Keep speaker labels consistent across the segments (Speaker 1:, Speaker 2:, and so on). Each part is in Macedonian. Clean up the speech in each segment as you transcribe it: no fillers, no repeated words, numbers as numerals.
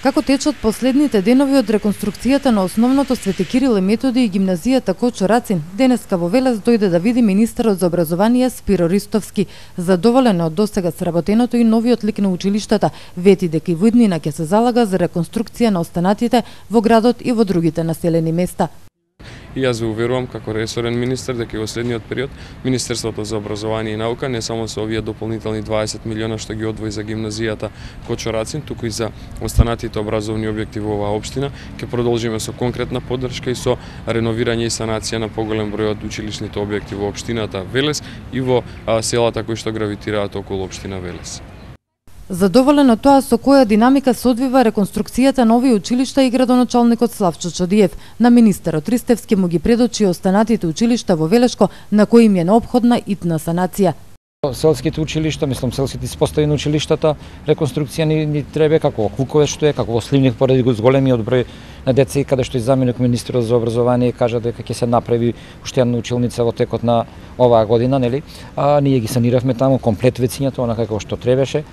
Speaker 1: Како течат последните денови од реконструкцијата на основното Свети Кирил и Методи и гимназијата Кочо Рацин, денеска во Велес дојде да види министерот за образование Спиро Ристовски. Задоволен од досега сработеното и новиот лик на училиштата, вети дека и во иднина ќе се залага за реконструкција на останатите во градот и во другите населени места.
Speaker 2: И јас ве уверувам како ресорен министер дека и во следниот период Министерството за образование и наука не само со овие дополнителни 20 милиона што ги одвои за гимназијата Кочо Рацин, туку и за останатите образовни објекти во оваа општина, ќе продолжиме со конкретна поддршка и со реновирање и санација на поголем број од училишните објекти во општината Велес и во селата кои што гравитираат околу општина Велес.
Speaker 1: Задоволен од тоа со која динамика се одвива реконструкцијата на овие училишта и градоначалникот Славчо Чодиев, на министерот Ристевски му ги предочи останатите училишта во Велешко на кои им е неопходна итна санација.
Speaker 3: Селските училишта, селските испоставени училиштата, реконструкција ни треба како во Клуковец што е, како во Сливник поради големиот број на деца и каде што и заменик министерот за образование кажа дека ќе се направи уште една училница во текот на оваа година, нели? Ние ги саниравме таму комплет вецињата, онака како што требаше.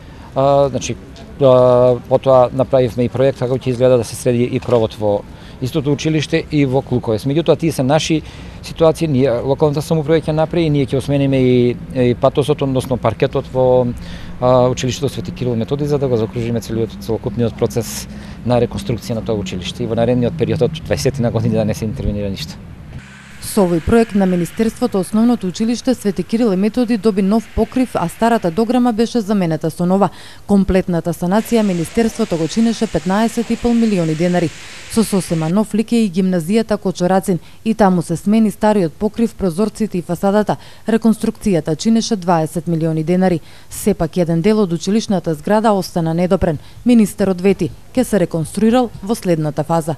Speaker 3: Потоа направивме и проект како ќе изгледа да се среди и кровот во истото училиште и во Клуковец. Меѓутоа тие се наши ситуации, ние локалната самоуправа ќе направи и ние ќе осмениме и патосот, односно паркетот во училиштето Свети Кирил и Методи за да го закружиме целокупниот процес на реконструкција на тоа училиште и во наредниот период од 20 на години да не се интервенира ништо.
Speaker 1: Со овој проект на Министерството основното училиште Свети Кирил и Методи доби нов покрив, а старата дограма беше заменета со нова. Комплетната санација Министерството го чинеше 15,5 милиони денари. Со сосема нов лик е и гимназијата Кочо Рацин и таму се смени стариот покрив, прозорците и фасадата. Реконструкцијата чинеше 20 милиони денари. Сепак еден дел од училишната зграда остана недопрен. Министерот вети ќе се реконструирал во следната фаза.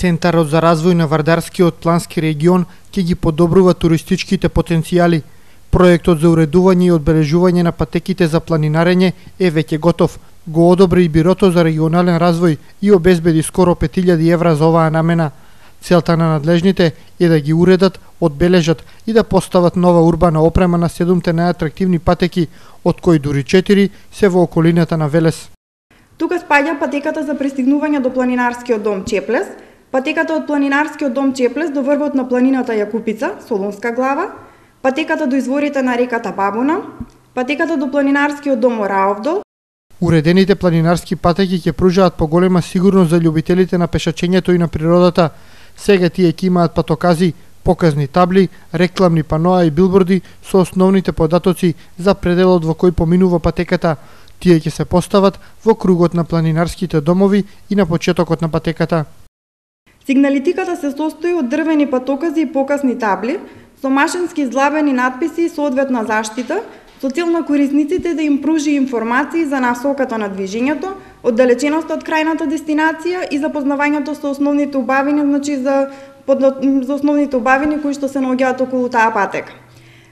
Speaker 4: Центарот за развој на Вардарскиот плански регион ќе ги подобрува туристичките потенцијали. Проектот за уредување и одбележување на патеките за планинарење е веќе готов. Го одобри и Бирото за регионален развој и обезбеди скоро 5.000 евра за оваа намена. Целта на надлежните е да ги уредат, одбележат и да постават нова урбана опрема на 7 најатрактивни патеки, од кои дури 4 се во околината на Велес.
Speaker 5: Тука спаѓа патеката за пристигнување до планинарскиот дом Чеплес, патеката од планинарскиот дом Чеплес до врвот на планината Јакупица, Солунска глава, патеката до изворите на реката Бабуна, патеката до планинарскиот дом Ораовдол.
Speaker 4: Уредените планинарски патеки ќе пружаат поголема сигурност за љубителите на пешачењето и на природата. Сега тие ќе имаат патокази, показни табли, рекламни паноа и билборди со основните податоци за пределот во кој поминува патеката. Тие ќе се постават во кругот на планинарските домови и на почетокот на патеката.
Speaker 5: Сигналитиката се состои од дрвени патокази и покасни табли, со машински излабени надписи и соодветна заштита, со цел на корисниците да им пружи информации за насоката на движењето, оддалеченоста од крајната дестинација и запознавањето со основните убавини, за основните убавини кои што се наоѓаат околу таа патека.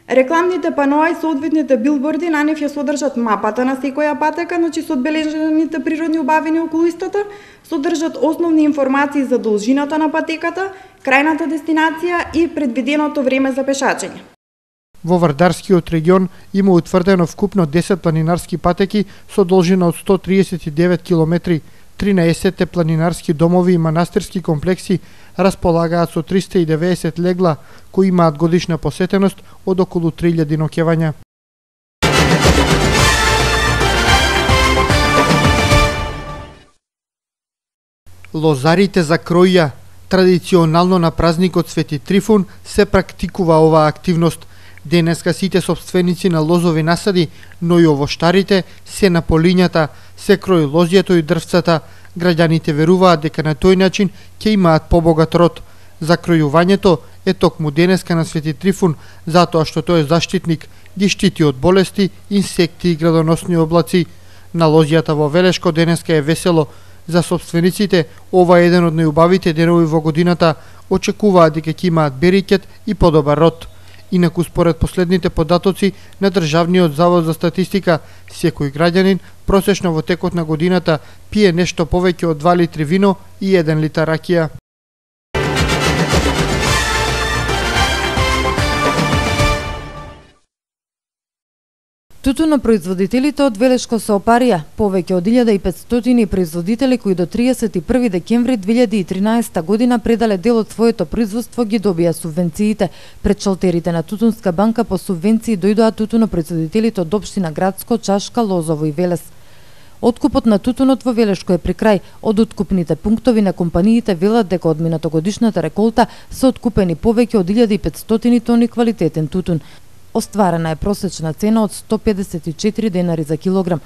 Speaker 5: Рекламните паноа и соодветните билборди на нив ја содржат мапата на секоја патека, со одбележаните природни убавини околу истата, содржат основни информации за должината на патеката, крајната дестинација и предвиденото време за пешачење.
Speaker 4: Во Вардарскиот регион има утврдено вкупно 10 планинарски патеки со должина од 139 километри. 13 планинарски домови и манастирски комплекси располагаат со 390 легла, кои имаат годишна посетеност од околу 3000 ноќевања. Лозарите за кроја. Традиционално на празникот Свети Трифун се практикува оваа активност. Денеска сите собственици на лозови насади, но и овоштарите се на полињата, се крои лозјето и дрвцата. Граѓаните веруваат дека на тој начин ќе имаат побогат род. Закројувањето е токму денеска на Свети Трифун, затоа што тој е заштитник, ги штити од болести, инсекти и градоносни облаци. На лозјата во Велешко денеска е весело. За собствениците, ова е еден од најубавите денови во годината, очекуваат дека ќе имаат берикет и подобар род. Инаку според последните податоци на Државниот завод за статистика, секој граѓанин просечно во текот на годината пие нешто повеќе од 2 литри вино и 1 литар ракија.
Speaker 1: Тутунопроизводителите од Велешко се опарија. Повеќе од 1500 производители кои до 31 декември 2013 година предале дел од своето производство ги добија субвенциите. Пред шалтерите на Тутунска банка по субвенции дојдоа тутунопроизводителите од општина Градско, Чашка, Лозово и Велес. Откупот на тутунот во Велешко е при крај. Од откупните пунктови на компаниите велат дека од минатогодишната реколта се откупени повеќе од 1500 тони квалитетен тутун. Остварена е просечна цена од 154 денари за килограм.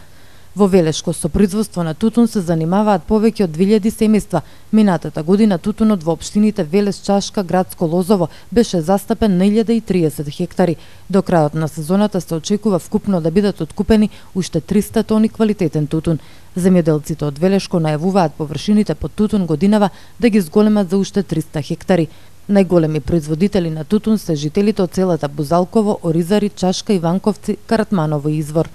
Speaker 1: Во Велешко со производство на тутун се занимаваат повеќе од 2000 семејства. Минатата година тутунот во општините Велес, Чашка, Градско, Лозово беше застапен на 1030 хектари. До крајот на сезоната се очекува вкупно да бидат откупени уште 300 тони квалитетен тутун. Земјоделците од Велешко најавуваат површините под тутун годинава да ги зголемат за уште 300 хектари. Најголеми производители на тутун се жителите од селата Бузалково, Оризари, Чашка, Иванковци, Каратманово и Извор.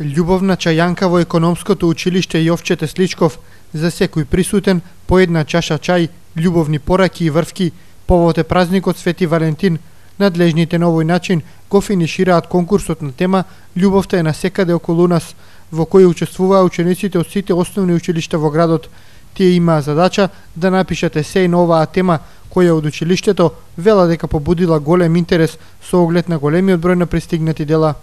Speaker 4: Љубовна чајанка во економското училиште Јовче Тесличков, за секој присутен по една чаша чај, љубовни пораки и врвки, повод е празникот Свети Валентин. Надлежните на овој начин го финишираат конкурсот на тема "Љубовта е насекаде околу нас", во кој учествуваа учениците од сите основни училишта во градот. Тие имаа задача да напишат есеј на оваа тема, која од училиштето вела дека побудила голем интерес со оглед на големиот број на пристигнати дела.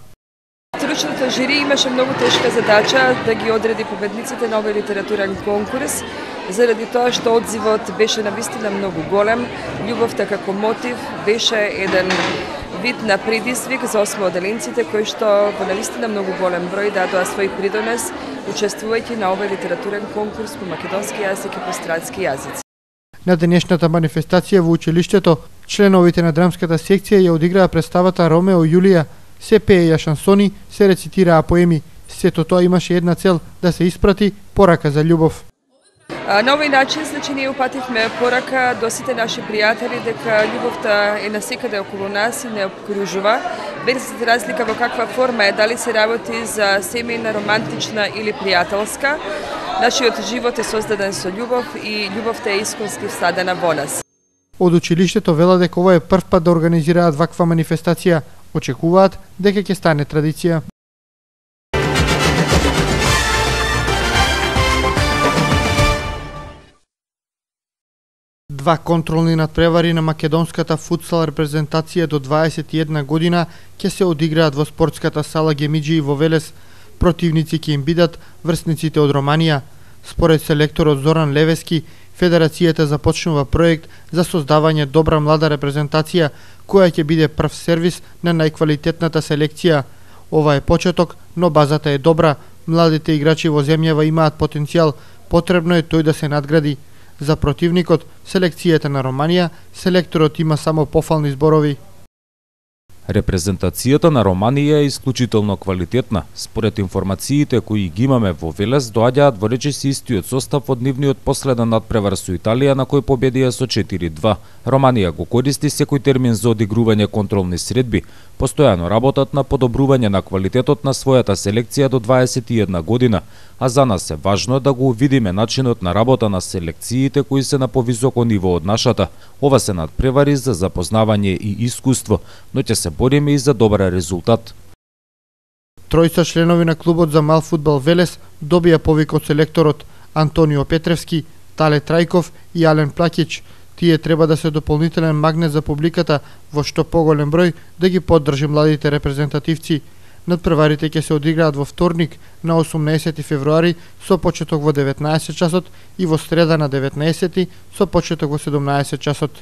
Speaker 6: Стручното жири имаше многу тешка задача да ги одреди победниците на овој литературен конкурс, заради тоа што одзивот беше навистина многу голем. Љубовта како мотив беше еден вид на предизвик за осмооделенците кои што во навистина многу голем број дадоа свој придонес учествувајќи на овој литературен конкурс по македонски јазик и по странски јазици.
Speaker 4: На денешната манифестација во училиштето, членовите на драмската секција ја одиграа представата Ромео и Јулија. Се пееја шансони, се рецитираа поеми. Сето тоа имаше една цел – да се испрати порака за љубов.
Speaker 6: На овој начин, ние упативме порака до сите наши пријатели дека љубовта е насекаде околу нас и не окружува, без разлика во каква форма е, дали се работи за семејна, романтична или пријателска. Нашиот живот е создаден со љубов и љубовта е исконски всадена во нас.
Speaker 4: Од училиштето вела дека ова е прв пат да организираат ваква манифестација. Очекуваат дека ќе стане традиција. Два контролни надпревари на македонската футсал репрезентација до 21 година ќе се одиграат во спортската сала Гемиџи во Велес. Противници ќе им бидат врсниците од Романија. Според селекторот Зоран Левески, Федерацијата започнува проект за создавање добра млада репрезентација, која ќе биде прв сервис на најквалитетната селекција. Ова е почеток, но базата е добра. Младите играчи во земјава имаат потенцијал, потребно е тој да се надгради. За противникот, селекцијата на Романија, селекторот има само пофални зборови.
Speaker 7: Репрезентацијата на Романија е исклучително квалитетна. Според информациите кои ги имаме во Велес, доаѓаат во речиси истиот состав од нивниот последен надпревар со Италија на кој победија со 4-2. Романија го користи секој термин за одигрување контролни средби. Постојано работат на подобрување на квалитетот на својата селекција до 21 година, а за нас е важно да го увидиме начинот на работа на селекциите кои се на повисоко ниво од нашата. Ова се надпревари за запознавање и искуство, но ќе се бориме и за добар резултат.
Speaker 4: Тројца членови на клубот за мал фудбал Велес добија повик од селекторот Антонио Петревски, Тале Трајков и Ален Плакич. Тие треба да се дополнителен магнет за публиката во што поголем број да ги поддржи младите репрезентативци. Надпреварите ќе се одиграат во вторник на 18 февруари со почеток во 19 часот и во среда на 19 со почеток во 17 часот.